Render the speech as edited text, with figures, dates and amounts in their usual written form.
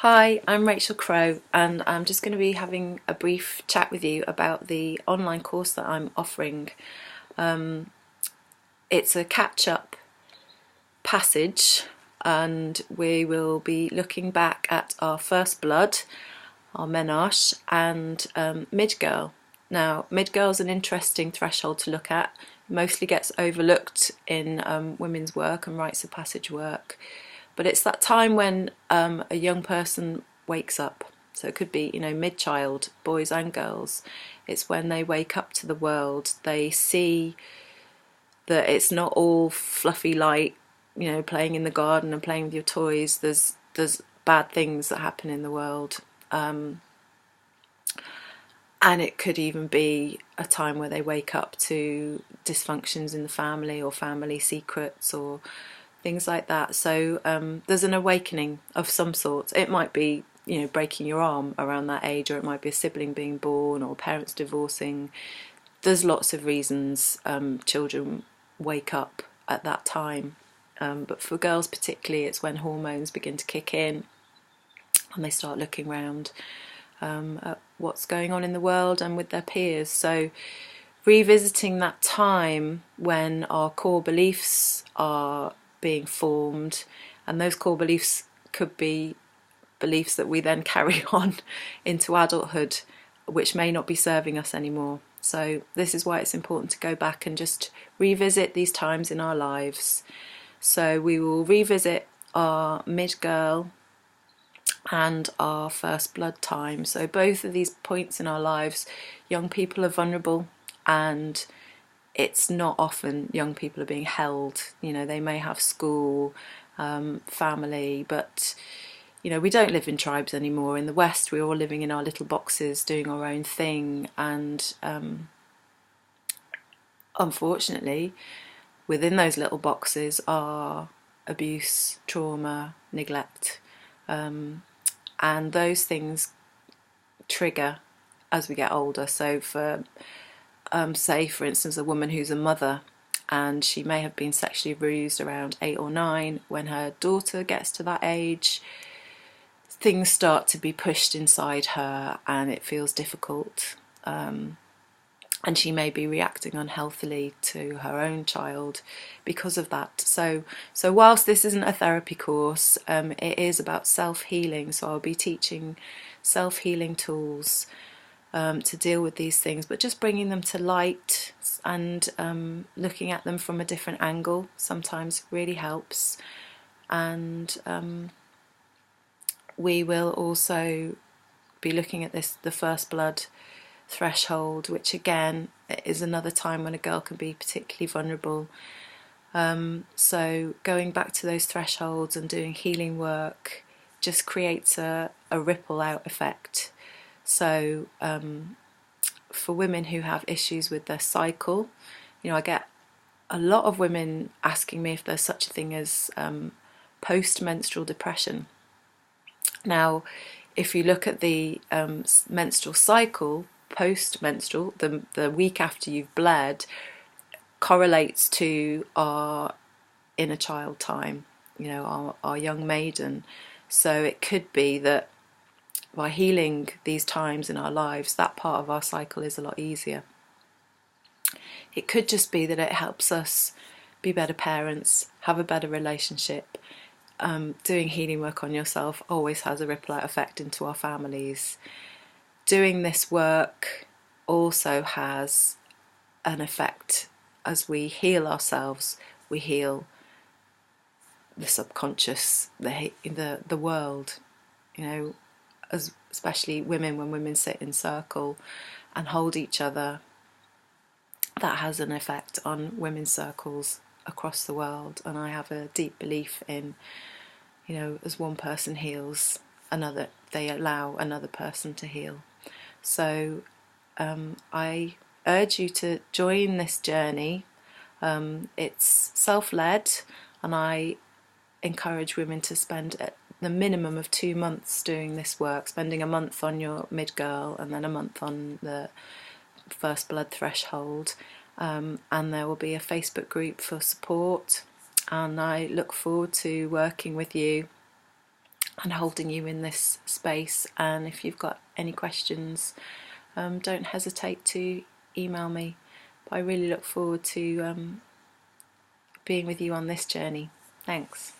Hi, I'm Rachel Crowe, and I'm just going to be having a brief chat with you about the online course that I'm offering. It's a catch-up passage, and we will be looking back at our first blood, our menarche, and midgirl. Now, midgirl is an interesting threshold to look at. Mostly gets overlooked in women's work and rites of passage work, but it's that time when a young person wakes up. So it could be, mid-child, boys and girls. It's when they wake up to the world. They see that it's not all fluffy light, playing in the garden and playing with your toys. There's bad things that happen in the world. And it could even be a time where they wake up to dysfunctions in the family or family secrets or things like that. So there's an awakening of some sort. It might be, breaking your arm around that age, or it might be a sibling being born or parents divorcing. There's lots of reasons children wake up at that time. But for girls particularly, it's when hormones begin to kick in and they start looking around at what's going on in the world and with their peers. So revisiting that time when our core beliefs are being formed, and those core beliefs could be beliefs that we then carry on into adulthood, which may not be serving us anymore. So this is why it's important to go back and just revisit these times in our lives. So we will revisit our mid-girl and our first blood time. So both of these points in our lives, young people are vulnerable, and it's not often young people are being held. They may have school, family, but we don't live in tribes anymore. In the West, we're all living in our little boxes, doing our own thing, and unfortunately, within those little boxes are abuse, trauma, neglect, and those things trigger as we get older. So for say for instance a woman who's a mother, and she may have been sexually abused around 8 or 9, when her daughter gets to that age, things start to be pushed inside her and it feels difficult, and she may be reacting unhealthily to her own child because of that. So whilst this isn't a therapy course, it is about self-healing. So I'll be teaching self-healing tools to deal with these things, but just bringing them to light and looking at them from a different angle sometimes really helps. And we will also be looking at the first blood threshold, which again is another time when a girl can be particularly vulnerable. So going back to those thresholds and doing healing work just creates a ripple out effect. So for women who have issues with their cycle, I get a lot of women asking me if there's such a thing as post-menstrual depression. Now, if you look at the menstrual cycle, post-menstrual, the week after you've bled, correlates to our inner child time, our young maiden. So it could be that by healing these times in our lives, that part of our cycle is a lot easier. It could just be that it helps us be better parents, have a better relationship. Doing healing work on yourself always has a ripple out effect into our families. Doing this work also has an effect. As we heal ourselves, we heal the subconscious, the world, especially women. When women sit in circle and hold each other, that has an effect on women's circles across the world. And I have a deep belief in, as one person heals, they allow another person to heal. So I urge you to join this journey. It's self-led, and I encourage women to spend the minimum of 2 months doing this work, spending a month on your mid-girl and then a month on the first blood threshold, and there will be a Facebook group for support, and I look forward to working with you and holding you in this space. And if you've got any questions, don't hesitate to email me. But I really look forward to being with you on this journey. Thanks.